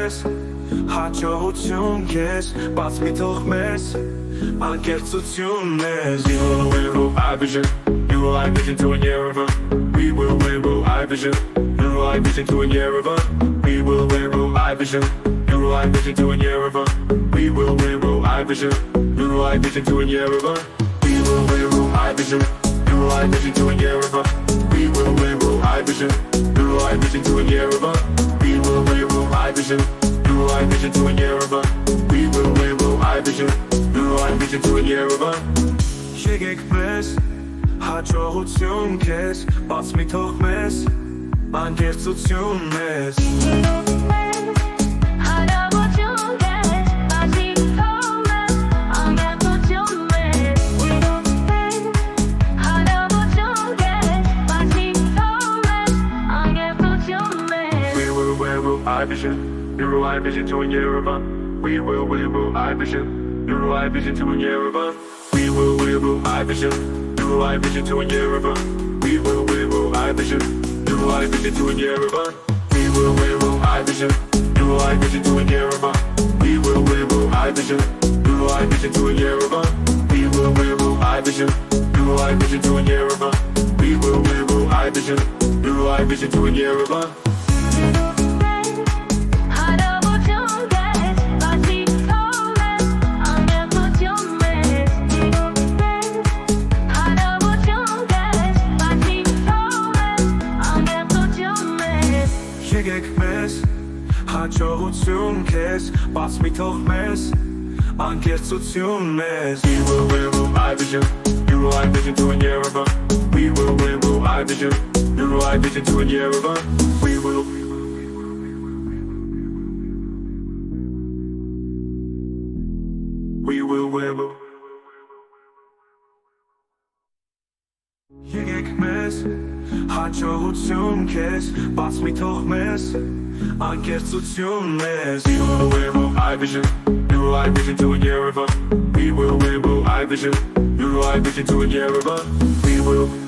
մեզ հաջողություն քեզ բաց մի թող մեզ անկեղծություն մեզ You will win, I vision You will I vision to a year of We will win, I vision You will I vision to a year of We will win, I vision You will I vision to a year of We will win, I vision You will I vision to a year of We will win, I vision You will I vision to a year of We will win, I vision You will I vision to a year of We will win, I vision You will I vision to a year of We will win, I vision You will I vision to a year of Եկեք մեզ հաջողություն քեզ բաց մի թող մեզ անկեղծություն մեզ I vision, you I vision to a year of We will, I vision, you I vision to a year of We will, I vision, you I vision to a year of We will, I vision, you I vision to a year of We will, I vision, you I vision to a year of We will, I vision, you I vision to a year of We will, I vision, you I vision to a year of We will, I vision, you I vision to a year of Եկեք մեզ հաջողություն քեզ բաց մի թող մեզ անկեղծություն մեզ We will win, I vision You will I vision to a year of We will win, I vision You will I vision to a year of We will win Եկեք մեզ հաջողություն քեզ բաց մի թող մեզ անկեղծություն մեզ You will win, I vision You will I vision to a year of We will win, I vision You will I vision to a year of We will